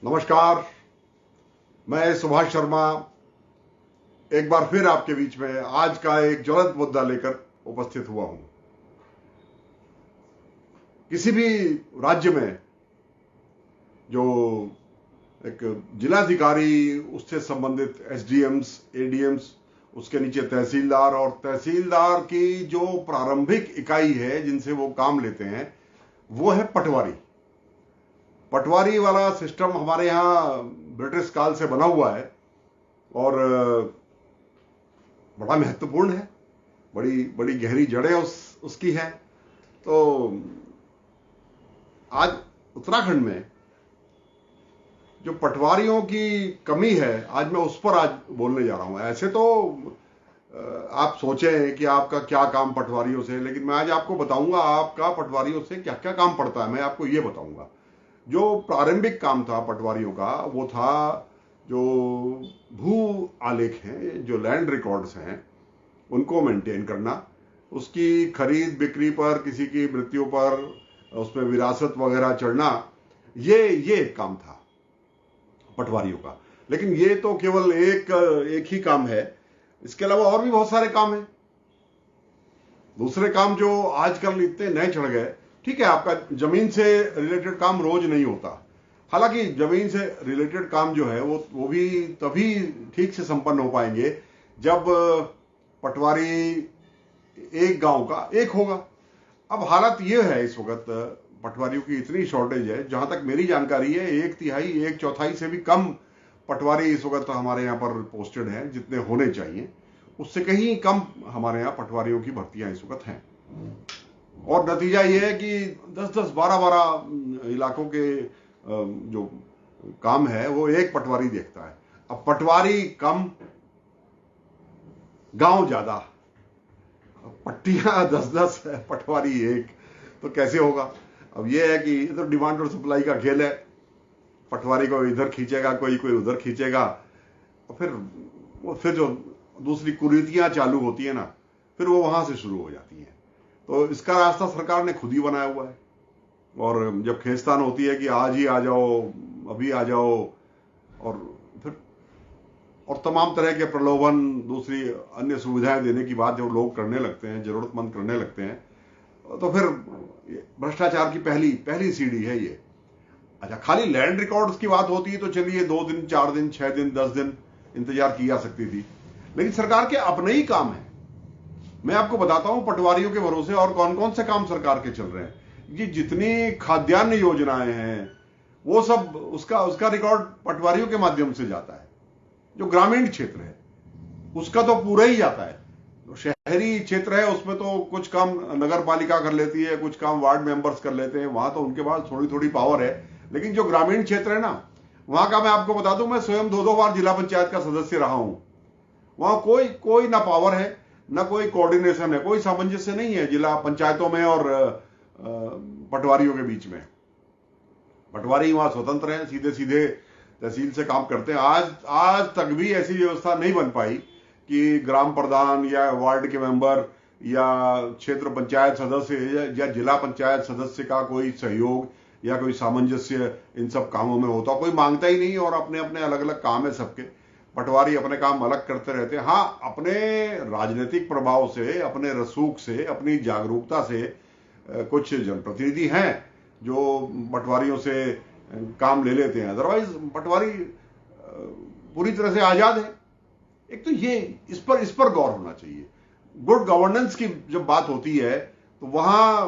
नमस्कार। मैं सुभाष शर्मा एक बार फिर आपके बीच में आज का एक ज्वलंत मुद्दा लेकर उपस्थित हुआ हूं। किसी भी राज्य में जो एक जिलाधिकारी, उससे संबंधित एसडीएम्स, एडीएम्स, उसके नीचे तहसीलदार और तहसीलदार की जो प्रारंभिक इकाई है जिनसे वो काम लेते हैं वो है पटवारी। पटवारी वाला सिस्टम हमारे यहां ब्रिटिश काल से बना हुआ है और बड़ा महत्वपूर्ण है। बड़ी बड़ी गहरी जड़ें उसकी है। तो आज उत्तराखंड में जो पटवारियों की कमी है, आज मैं उस पर आज बोलने जा रहा हूं। ऐसे तो आप सोचें कि आपका क्या काम पटवारियों से, लेकिन मैं आज आपको बताऊंगा आपका पटवारियों से क्या क्या काम पड़ता है। मैं आपको ये बताऊंगा। जो प्रारंभिक काम था पटवारियों का वो था जो भू आलेख हैं, जो लैंड रिकॉर्ड्स हैं, उनको मेंटेन करना, उसकी खरीद बिक्री पर, किसी की मृत्यु पर उसमें विरासत वगैरह चढ़ना, ये एक काम था पटवारियों का। लेकिन ये तो केवल एक ही काम है। इसके अलावा और भी बहुत सारे काम हैं, दूसरे काम जो आजकल इतने नए चढ़ गए। ठीक है, आपका जमीन से रिलेटेड काम रोज नहीं होता। हालांकि जमीन से रिलेटेड काम जो है वो भी तभी ठीक से संपन्न हो पाएंगे जब पटवारी एक गांव का एक होगा। अब हालत ये है, इस वक्त पटवारियों की इतनी शॉर्टेज है, जहां तक मेरी जानकारी है 1/3, 1/4 से भी कम पटवारी इस वक्त हमारे यहां पर पोस्टेड हैं जितने होने चाहिए। उससे कहीं कम हमारे यहां पटवारियों की भर्तियां इस वक्त हैं। और नतीजा यह है कि 10-10, 12-12 इलाकों के जो काम है वो एक पटवारी देखता है। अब पटवारी कम, गांव ज्यादा, पट्टियां 10-10, पटवारी एक, तो कैसे होगा? अब यह है कि इधर डिमांड और सप्लाई का खेल है। पटवारी को इधर खींचेगा कोई उधर खींचेगा, और फिर जो दूसरी कुरीतियां चालू होती है ना, फिर वो वहां से शुरू हो जाती हैं। तो इसका रास्ता सरकार ने खुद ही बनाया हुआ है। और जब खींचतान होती है कि आज ही आ जाओ, अभी आ जाओ, और फिर और तमाम तरह के प्रलोभन, दूसरी अन्य सुविधाएं देने की बात जब लोग करने लगते हैं, जरूरतमंद करने लगते हैं, तो फिर भ्रष्टाचार की पहली सीढ़ी है ये। अच्छा, खाली लैंड रिकॉर्ड्स की बात होती है तो चलिए 2 दिन, 4 दिन, 6 दिन, 10 दिन इंतजार की जा सकती थी। लेकिन सरकार के अपने ही काम है। मैं आपको बताता हूं पटवारियों के भरोसे और कौन कौन से काम सरकार के चल रहे हैं। ये जितनी खाद्यान्न योजनाएं हैं वो सब, उसका रिकॉर्ड पटवारियों के माध्यम से जाता है। जो ग्रामीण क्षेत्र है उसका तो पूरा ही जाता है। तो शहरी क्षेत्र है उसमें तो कुछ काम नगर पालिका कर लेती है, कुछ काम वार्ड मेंबर्स कर लेते हैं, वहां तो उनके पास थोड़ी थोड़ी पावर है। लेकिन जो ग्रामीण क्षेत्र है ना, वहां का मैं आपको बता दूं, मैं स्वयं 2-2 बार जिला पंचायत का सदस्य रहा हूं। वहां कोई ना पावर है, ना कोई कोऑर्डिनेशन है, कोई सामंजस्य नहीं है जिला पंचायतों में और पटवारियों के बीच में। पटवारी वहां स्वतंत्र हैं, सीधे सीधे तहसील से काम करते हैं। आज तक भी ऐसी व्यवस्था नहीं बन पाई कि ग्राम प्रधान या वार्ड के मेंबर या क्षेत्र पंचायत सदस्य या जिला पंचायत सदस्य का कोई सहयोग या कोई सामंजस्य इन सब कामों में होता। कोई मांगता ही नहीं, और अपने अपने अलग अलग काम है सबके। पटवारी अपने काम अलग करते रहते हैं। हाँ, अपने राजनीतिक प्रभाव से, अपने रसूख से, अपनी जागरूकता से कुछ जनप्रतिनिधि हैं जो पटवारियों से काम ले लेते हैं। अदरवाइज पटवारी पूरी तरह से आजाद है। एक तो ये इस पर गौर होना चाहिए। गुड गवर्नेंस की जब बात होती है तो वहां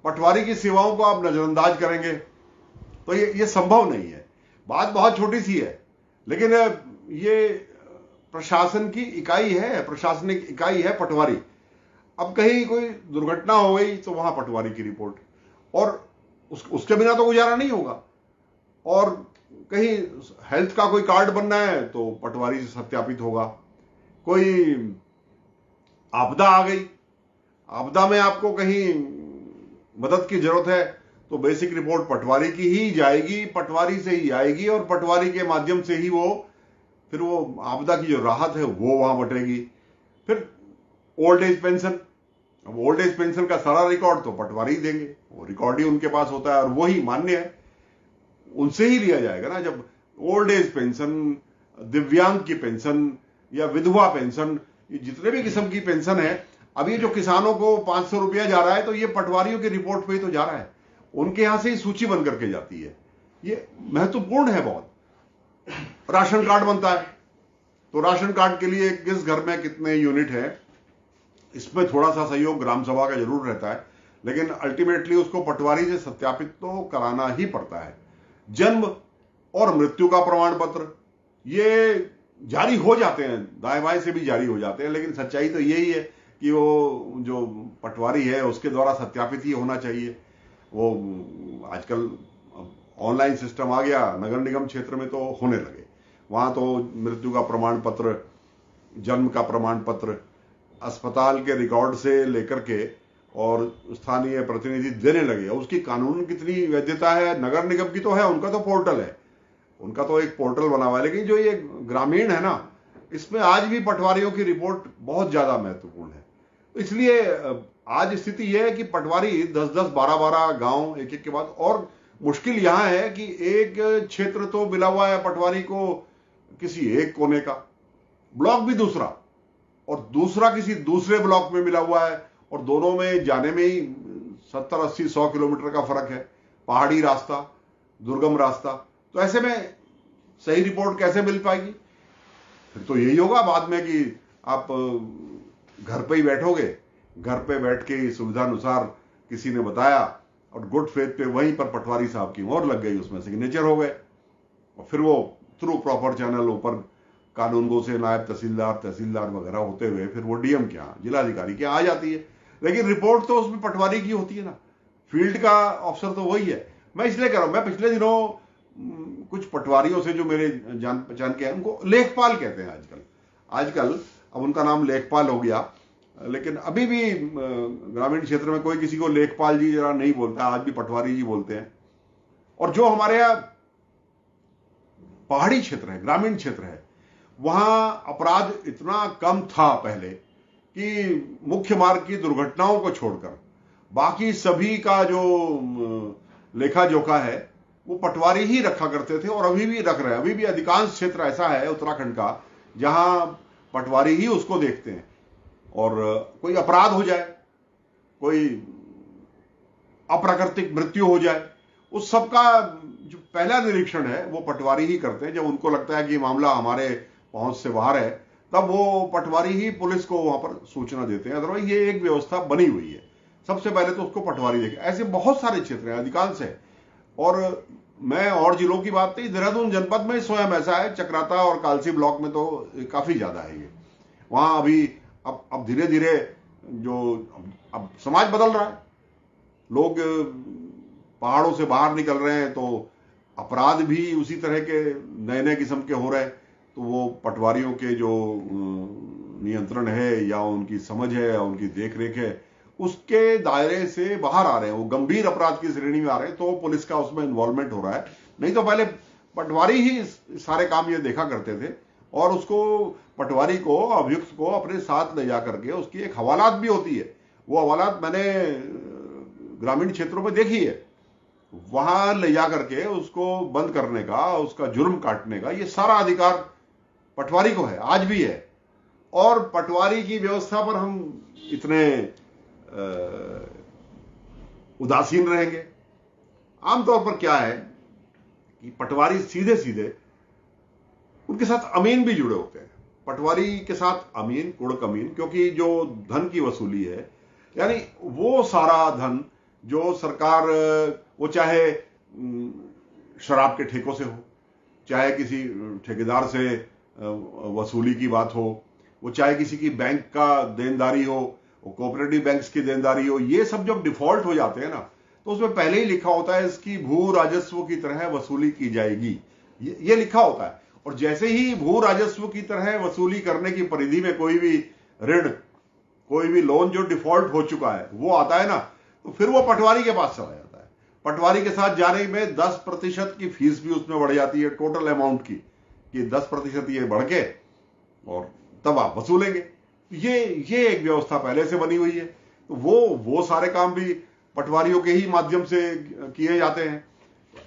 पटवारी की सेवाओं को आप नजरअंदाज करेंगे तो ये संभव नहीं है। बात बहुत छोटी सी है, लेकिन ये प्रशासन की इकाई है, प्रशासनिक इकाई है पटवारी। अब कहीं कोई दुर्घटना हो गई तो वहां पटवारी की रिपोर्ट, और उसके बिना तो गुजारा नहीं होगा। और कहीं हेल्थ का कोई कार्ड बनना है तो पटवारी से सत्यापित होगा। कोई आपदा आ गई, आपदा में आपको कहीं मदद की जरूरत है तो बेसिक रिपोर्ट पटवारी की ही जाएगी, पटवारी से ही आएगी, और पटवारी के माध्यम से ही फिर वो आपदा की जो राहत है वो वहां बटेगी। फिर ओल्ड एज पेंशन, अब ओल्ड एज पेंशन का सारा रिकॉर्ड तो पटवारी देंगे, वो रिकॉर्ड ही उनके पास होता है और वही मान्य है। उनसे ही लिया जाएगा ना। जब ओल्ड एज पेंशन, दिव्यांग की पेंशन या विधवा पेंशन, जितने भी किस्म की पेंशन है, अब ये जो किसानों को 500 रुपया जा रहा है तो ये पटवारियों की रिपोर्ट पे ही तो जा रहा है, उनके यहां से ही सूची बन करके जाती है। ये महत्वपूर्ण है बहुत। राशन कार्ड बनता है तो राशन कार्ड के लिए किस घर में कितने यूनिट है, इसमें थोड़ा सा सहयोग ग्राम सभा का जरूर रहता है, लेकिन अल्टीमेटली उसको पटवारी से सत्यापित तो कराना ही पड़ता है। जन्म और मृत्यु का प्रमाण पत्र ये जारी हो जाते हैं, दाएं बाएं से भी जारी हो जाते हैं, लेकिन सच्चाई तो यही है कि वो जो पटवारी है उसके द्वारा सत्यापित ही होना चाहिए। वो आजकल ऑनलाइन सिस्टम आ गया, नगर निगम क्षेत्र में तो होने लगे, वहां तो मृत्यु का प्रमाण पत्र, जन्म का प्रमाण पत्र अस्पताल के रिकॉर्ड से लेकर के और स्थानीय प्रतिनिधि देने लगे। उसकी कानून कितनी वैधता है, नगर निगम की तो है, उनका तो पोर्टल है, उनका तो एक पोर्टल बना हुआ है, लेकिन जो ये ग्रामीण है ना, इसमें आज भी पटवारियों की रिपोर्ट बहुत ज्यादा महत्वपूर्ण है। तो इसलिए आज स्थिति यह है कि पटवारी 10-10, 12-12 गांव एक एक के बाद, और मुश्किल यहां है कि एक क्षेत्र तो मिला हुआ है पटवारी को किसी एक कोने का, ब्लॉक भी दूसरा, और दूसरा किसी दूसरे ब्लॉक में मिला हुआ है, और दोनों में जाने में ही 70, 80, 100 किलोमीटर का फर्क है, पहाड़ी रास्ता, दुर्गम रास्ता। तो ऐसे में सही रिपोर्ट कैसे मिल पाएगी? फिर तो यही होगा बाद में कि आप घर पे ही बैठोगे, घर पे बैठ के सुविधा अनुसार किसी ने बताया और गुड फेथ पे वहीं पर पटवारी साहब की मोहर लग गई, उसमें सिग्नेचर हो गए, और फिर वो थ्रू प्रॉपर चैनल ऊपर कानूनगो से नायब तहसीलदार वगैरह होते हुए फिर वो डीएम के यहाँ, जिलाधिकारी के यहाँ आ जाती है। लेकिन रिपोर्ट तो उसमें पटवारी की होती है ना, फील्ड का अफसर तो वही है। मैं इसलिए कह रहा हूं, मैं पिछले दिनों कुछ पटवारियों से जो मेरे जान पहचान के हैं, उनको लेखपाल कहते हैं आजकल अब उनका नाम लेखपाल हो गया, लेकिन अभी भी ग्रामीण क्षेत्र में कोई किसी को लेखपाल जी जरा नहीं बोलता, आज भी पटवारी जी बोलते हैं। और जो हमारे यहाँ पहाड़ी क्षेत्र है, ग्रामीण क्षेत्र है, वहां अपराध इतना कम था पहले कि मुख्य मार्ग की दुर्घटनाओं को छोड़कर बाकी सभी का जो लेखा जोखा है वो पटवारी ही रखा करते थे, और अभी भी रख रहे हैं। अभी भी अधिकांश क्षेत्र ऐसा है उत्तराखंड का जहां पटवारी ही उसको देखते हैं, और कोई अपराध हो जाए, कोई अप्राकृतिक मृत्यु हो जाए, उस सबका जो पहला निरीक्षण है वो पटवारी ही करते हैं। जब उनको लगता है कि मामला हमारे पहुंच से बाहर है, तब वो पटवारी ही पुलिस को वहां पर सूचना देते हैं। अदरवाइज ये एक व्यवस्था बनी हुई है, सबसे पहले तो उसको पटवारी देखे। ऐसे बहुत सारे क्षेत्र हैं, अधिकांश है। और मैं और जिलों की बात नहीं, देहरादून जनपद में स्वयं ऐसा है, चक्राता और कालसी ब्लॉक में तो काफी ज्यादा है ये। वहां अभी अब धीरे धीरे जो अब समाज बदल रहा है, लोग पहाड़ों से बाहर निकल रहे हैं, तो अपराध भी उसी तरह के नए नए किस्म के हो रहे हैं। तो वो पटवारियों के जो नियंत्रण है या उनकी समझ है या उनकी देखरेख है, उसके दायरे से बाहर आ रहे हैं, वो गंभीर अपराध की श्रेणी में आ रहे हैं, तो पुलिस का उसमें इन्वॉल्वमेंट हो रहा है। नहीं तो पहले पटवारी ही सारे काम ये देखा करते थे, और उसको पटवारी को, अभियुक्त को अपने साथ ले जा करके उसकी एक हवालात भी होती है। वो हवालात मैंने ग्रामीण क्षेत्रों में देखी है, वहां ले जा करके उसको बंद करने का, उसका जुर्म काटने का ये सारा अधिकार पटवारी को है, आज भी है। और पटवारी की व्यवस्था पर हम इतने उदासीन रहेंगे? आमतौर पर क्या है कि पटवारी सीधे सीधे उनके साथ अमीन भी जुड़े होते हैं। पटवारी के साथ अमीन, कुड़क अमीन, क्योंकि जो धन की वसूली है, यानी वो सारा धन जो सरकार, वो चाहे शराब के ठेकों से हो, चाहे किसी ठेकेदार से वसूली की बात हो, वो चाहे किसी की बैंक का देनदारी हो, वो कोऑपरेटिव बैंक्स की देनदारी हो, ये सब जब डिफॉल्ट हो जाते हैं ना, तो उसमें पहले ही लिखा होता है इसकी भू राजस्व की तरह वसूली की जाएगी, ये लिखा होता है। और जैसे ही भू राजस्व की तरह वसूली करने की परिधि में कोई भी ऋण, कोई भी लोन जो डिफॉल्ट हो चुका है वो आता है ना, तो फिर वो पटवारी के पास चला जाता है। पटवारी के साथ जाने में 10% की फीस भी उसमें बढ़ जाती है, टोटल अमाउंट की, कि 10% ये बढ़ के और तब आप वसूलेंगे। ये एक व्यवस्था पहले से बनी हुई है। तो वो सारे काम भी पटवारियों के ही माध्यम से किए जाते हैं।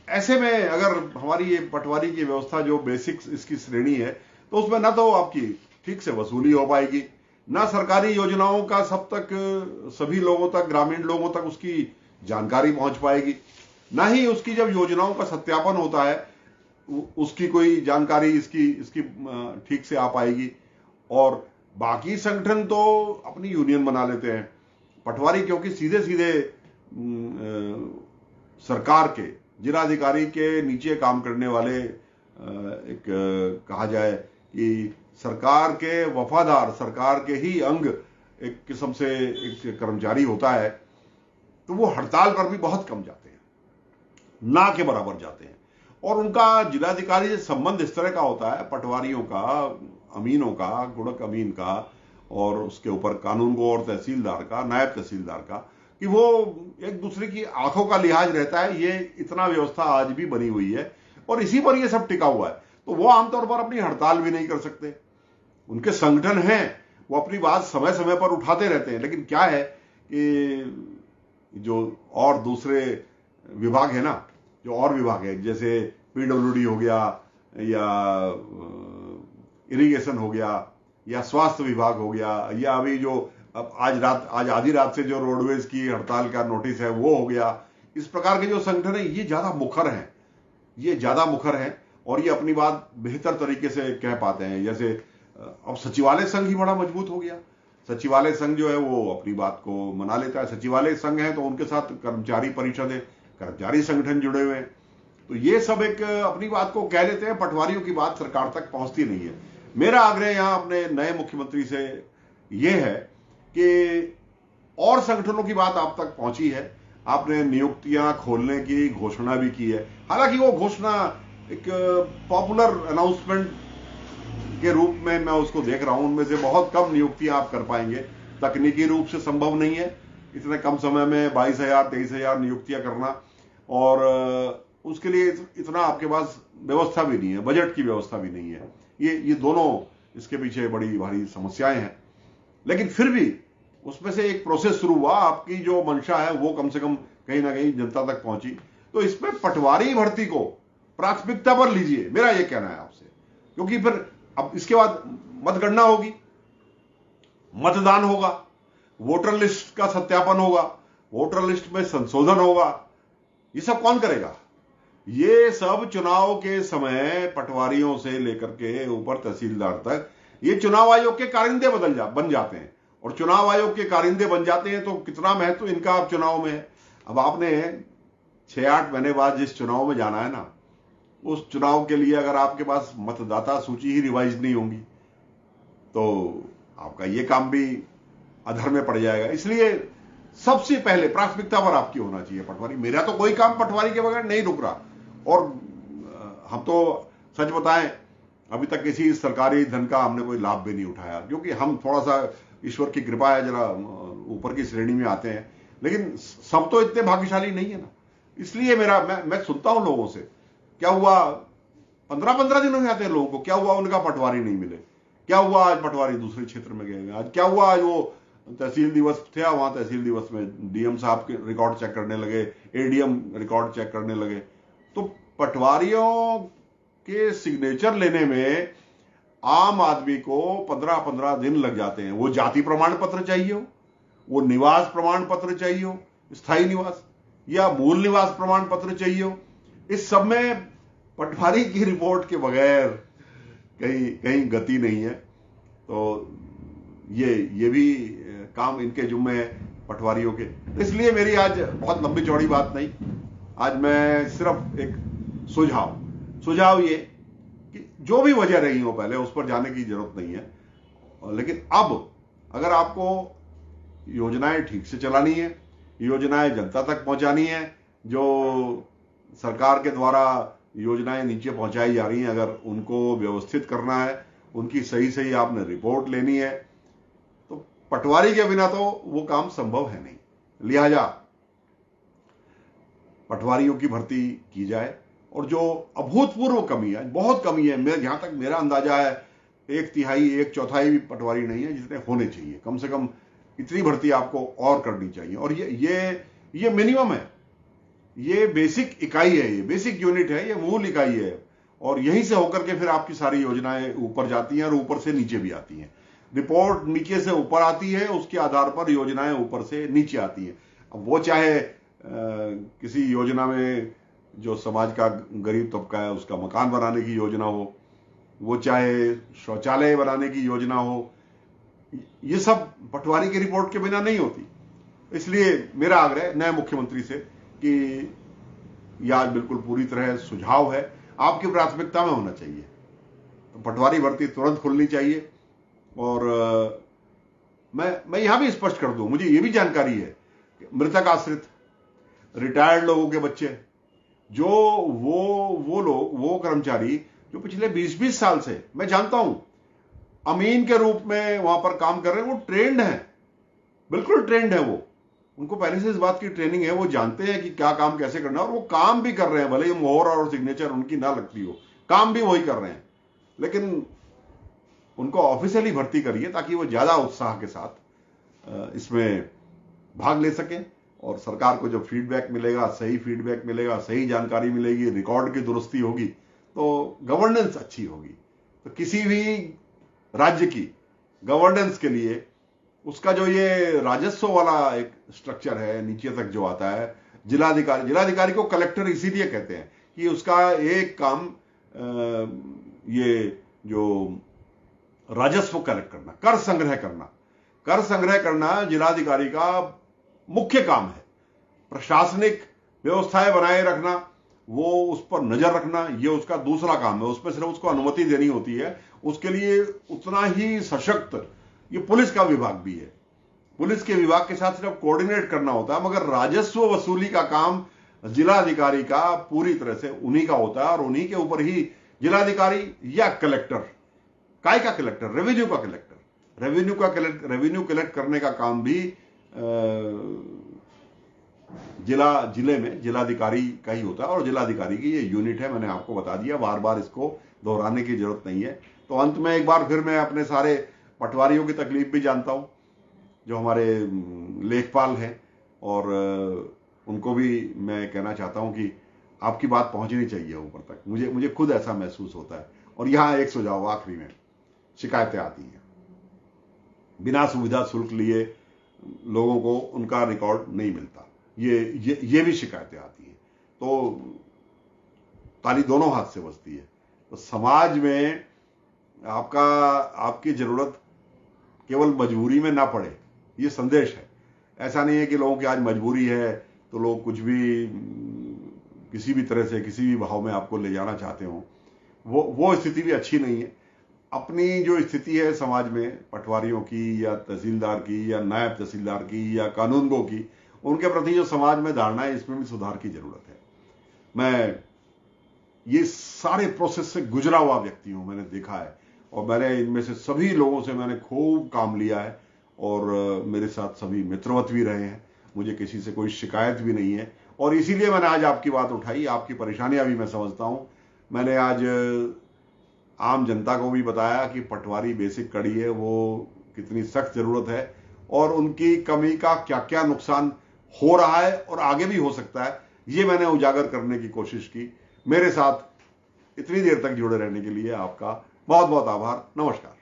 ऐसे में अगर हमारी ये पटवारी की व्यवस्था जो बेसिक इसकी श्रेणी है, तो उसमें ना तो आपकी ठीक से वसूली हो पाएगी, ना सरकारी योजनाओं का सब तक सभी लोगों तक, ग्रामीण लोगों तक उसकी जानकारी पहुंच पाएगी, ना ही उसकी जब योजनाओं का सत्यापन होता है उसकी कोई जानकारी इसकी इसकी ठीक से आ पाएगी। और बाकी संगठन तो अपनी यूनियन बना लेते हैं, पटवारी क्योंकि सीधे सीधे सरकार के जिलाधिकारी के नीचे काम करने वाले एक कहा जाए कि सरकार के वफादार, सरकार के ही अंग एक किस्म से एक कर्मचारी होता है, तो वो हड़ताल पर भी बहुत कम जाते हैं, ना के बराबर जाते हैं। और उनका जिलाधिकारी से संबंध इस तरह का होता है, पटवारियों का, अमीनों का, गुणक अमीन का, और उसके ऊपर कानूनगो और तहसीलदार का, नायब तहसीलदार का, कि वो एक दूसरे की आंखों का लिहाज रहता है। ये इतना व्यवस्था आज भी बनी हुई है और इसी पर ये सब टिका हुआ है। तो वो आमतौर पर अपनी हड़ताल भी नहीं कर सकते। उनके संगठन हैं, वो अपनी बात समय समय पर उठाते रहते हैं, लेकिन क्या है कि जो और दूसरे विभाग है ना, जो और विभाग है जैसे पीडब्ल्यूडी हो गया, या इरिगेशन हो गया, या स्वास्थ्य विभाग हो गया, या अभी जो अब आज आधी रात से जो रोडवेज की हड़ताल का नोटिस है वो हो गया, इस प्रकार के जो संगठन है ये ज्यादा मुखर हैं, ये ज्यादा मुखर हैं और ये अपनी बात बेहतर तरीके से कह पाते हैं। जैसे अब सचिवालय संघ ही बड़ा मजबूत हो गया। सचिवालय संघ जो है वो अपनी बात को मना लेता है। सचिवालय संघ है तो उनके साथ कर्मचारी परिषद है, कर्मचारी संगठन जुड़े हुए हैं, तो ये सब एक अपनी बात को कह लेते हैं। पटवारियों की बात सरकार तक पहुंचती नहीं है। मेरा आग्रह यहां अपने नए मुख्यमंत्री से यह है कि और संगठनों की बात आप तक पहुंची है, आपने नियुक्तियां खोलने की घोषणा भी की है। हालांकि वो घोषणा एक पॉपुलर अनाउंसमेंट के रूप में मैं उसको देख रहा हूं, उनमें से बहुत कम नियुक्तियां आप कर पाएंगे, तकनीकी रूप से संभव नहीं है इतने कम समय में 22,000 23,000 नियुक्तियां करना, और उसके लिए इतना आपके पास व्यवस्था भी नहीं है, बजट की व्यवस्था भी नहीं है। ये दोनों इसके पीछे बड़ी भारी समस्याएं हैं। लेकिन फिर भी उसमें से एक प्रोसेस शुरू हुआ, आपकी जो मंशा है वो कम से कम कहीं ना कहीं जनता तक पहुंची। तो इसमें पटवारी भर्ती को प्राथमिकता पर लीजिए, मेरा यह कहना है आपसे, क्योंकि फिर अब इसके बाद मतगणना होगी, मतदान होगा, वोटर लिस्ट का सत्यापन होगा, वोटर लिस्ट में संशोधन होगा। ये सब कौन करेगा? ये सब चुनाव के समय पटवारियों से लेकर के ऊपर तहसीलदार तक ये चुनाव आयोग के कारिंदे बन जाते हैं, और चुनाव आयोग के कारिंदे बन जाते हैं तो कितना महत्व इनका अब चुनाव में है। अब आपने 6-8 महीने बाद जिस चुनाव में जाना है ना, उस चुनाव के लिए अगर आपके पास मतदाता सूची ही रिवाइज नहीं होगी तो आपका ये काम भी अधर में पड़ जाएगा। इसलिए सबसे पहले प्राथमिकता पर आपकी होना चाहिए पटवारी। मेरा तो कोई काम पटवारी के बगैर नहीं रुक रहा, और हम तो सच बताएं अभी तक किसी सरकारी धन का हमने कोई लाभ भी नहीं उठाया, क्योंकि हम थोड़ा सा ईश्वर की कृपा है, जरा ऊपर की श्रेणी में आते हैं, लेकिन सब तो इतने भाग्यशाली नहीं है ना। इसलिए मैं सुनता हूं लोगों से, क्या हुआ 15-15 दिन हो जाते हैं लोगों को, क्या हुआ उनका पटवारी नहीं मिले, क्या हुआ आज पटवारी दूसरे क्षेत्र में गए, आज क्या हुआ, आज वो तहसील दिवस थे, वहां तहसील दिवस में डीएम साहब के रिकॉर्ड चेक करने लगे, एडीएम रिकॉर्ड चेक करने लगे। तो पटवारियों के सिग्नेचर लेने में आम आदमी को 15-15 दिन लग जाते हैं। वो जाति प्रमाण पत्र चाहिए हो, वो निवास प्रमाण पत्र चाहिए हो, स्थायी निवास, या मूल निवास प्रमाण पत्र चाहिए हो, इस सब में पटवारी की रिपोर्ट के बगैर कहीं गति नहीं है। तो ये भी काम इनके जुम्मे है पटवारियों के। तो इसलिए मेरी आज बहुत लंबी चौड़ी बात नहीं, आज मैं सिर्फ एक सुझाव ये कि जो भी वजह रही हो पहले उस पर जाने की जरूरत नहीं है, लेकिन अब अगर आपको योजनाएं ठीक से चलानी है, योजनाएं जनता तक पहुंचानी है, जो सरकार के द्वारा योजनाएं नीचे पहुंचाई जा रही हैं अगर उनको व्यवस्थित करना है, उनकी सही आपने रिपोर्ट लेनी है, तो पटवारी के बिना तो वो काम संभव है नहीं। लिहाजा पटवारियों की भर्ती की जाए, और जो अभूतपूर्व कमी है, बहुत कमी है, जहां तक मेरा अंदाजा है 1/3 1/4 भी पटवारी नहीं है जितने होने चाहिए। कम से कम इतनी भर्ती आपको और करनी चाहिए, और ये मिनिमम है, ये बेसिक इकाई है, ये बेसिक यूनिट है, ये मूल इकाई है, और यहीं से होकर के फिर आपकी सारी योजनाएं ऊपर जाती हैं और ऊपर से नीचे भी आती हैं। रिपोर्ट नीचे से ऊपर आती है, उसके आधार पर योजनाएं ऊपर से नीचे आती हैं। अब वो चाहे किसी योजना में जो समाज का गरीब तबका है उसका मकान बनाने की योजना हो, वो चाहे शौचालय बनाने की योजना हो, ये सब पटवारी की रिपोर्ट के बिना नहीं होती। इसलिए मेरा आग्रह नए मुख्यमंत्री से कि यह आज बिल्कुल पूरी तरह सुझाव है, आपकी प्राथमिकता में होना चाहिए। तो पटवारी भर्ती तुरंत खुलनी चाहिए। और मैं यहां भी स्पष्ट कर दूं, मुझे यह भी जानकारी है कि मृतक आश्रित रिटायर्ड लोगों के बच्चे, जो वो कर्मचारी जो पिछले 20-20 साल से, मैं जानता हूं, अमीन के रूप में वहां पर काम कर रहे हैं, वो ट्रेंड है, बिल्कुल ट्रेंड है। वो उनको पहले से इस बात की ट्रेनिंग है, वो जानते हैं कि क्या काम कैसे करना है, और वो काम भी कर रहे हैं, भले ही मोहर और सिग्नेचर उनकी ना लगती हो, काम भी वही कर रहे हैं। लेकिन उनको ऑफिशियली भर्ती करिए ताकि वो ज्यादा उत्साह के साथ इसमें भाग ले सकें, और सरकार को जब फीडबैक मिलेगा, सही फीडबैक मिलेगा, सही जानकारी मिलेगी, रिकॉर्ड की दुरुस्ती होगी, तो गवर्नेंस अच्छी होगी। तो किसी भी राज्य की गवर्नेंस के लिए उसका जो ये राजस्व वाला एक स्ट्रक्चर है, नीचे तक जो आता है, जिलाधिकारी को कलेक्टर इसीलिए कहते हैं कि उसका एक काम ये जो राजस्व कलेक्ट करना, कर संग्रह करना जिलाधिकारी का मुख्य काम है। प्रशासनिक व्यवस्थाएं बनाए रखना, वो उस पर नजर रखना, ये उसका दूसरा काम है। उस पर सिर्फ उसको अनुमति देनी होती है। उसके लिए उतना ही सशक्त ये पुलिस का विभाग भी है, पुलिस के विभाग के साथ सिर्फ कोऑर्डिनेट करना होता है। मगर राजस्व वसूली का काम जिलाधिकारी का पूरी तरह से उन्हीं का होता है, और उन्हीं के ऊपर ही जिलाधिकारी या कलेक्टर, काय का कलेक्टर, रेवेन्यू का कलेक्टर, रेवेन्यू कलेक्ट करने का काम भी जिले में जिलाधिकारी का ही होता है, और जिलाधिकारी की ये यूनिट है। मैंने आपको बता दिया, बार बार इसको दोहराने की जरूरत नहीं है। तो अंत में एक बार फिर मैं अपने सारे पटवारियों की तकलीफ भी जानता हूं, जो हमारे लेखपाल हैं, और उनको भी मैं कहना चाहता हूं कि आपकी बात पहुंचनी चाहिए ऊपर तक। मुझे खुद ऐसा महसूस होता है। और यहां एक सुझाव आखिरी में, शिकायतें आती हैं, बिना सुविधा शुल्क लिए लोगों को उनका रिकॉर्ड नहीं मिलता, ये भी शिकायतें आती हैं। तो ताली दोनों हाथ से बजती है। तो समाज में आपकी जरूरत केवल मजबूरी में ना पड़े, ये संदेश है। ऐसा नहीं है कि लोगों की आज मजबूरी है तो लोग कुछ भी किसी भी तरह से किसी भी भाव में आपको ले जाना चाहते हो, वो स्थिति भी अच्छी नहीं है। अपनी जो स्थिति है समाज में, पटवारियों की या तहसीलदार की या नायब तहसीलदार की या कानूनगो की, उनके प्रति जो समाज में धारणा है, इसमें भी सुधार की जरूरत है। मैं ये सारे प्रोसेस से गुजरा हुआ व्यक्ति हूं, मैंने देखा है, और मैंने इनमें से सभी लोगों से मैंने खूब काम लिया है, और मेरे साथ सभी मित्रवत भी रहे हैं। मुझे किसी से कोई शिकायत भी नहीं है, और इसीलिए मैंने आज आपकी बात उठाई। आपकी परेशानियां भी मैं समझता हूं। मैंने आज आम जनता को भी बताया कि पटवारी बेसिक कड़ी है, वो कितनी सख्त जरूरत है, और उनकी कमी का क्या क्या नुकसान हो रहा है और आगे भी हो सकता है, ये मैंने उजागर करने की कोशिश की। मेरे साथ इतनी देर तक जुड़े रहने के लिए आपका बहुत बहुत आभार। नमस्कार।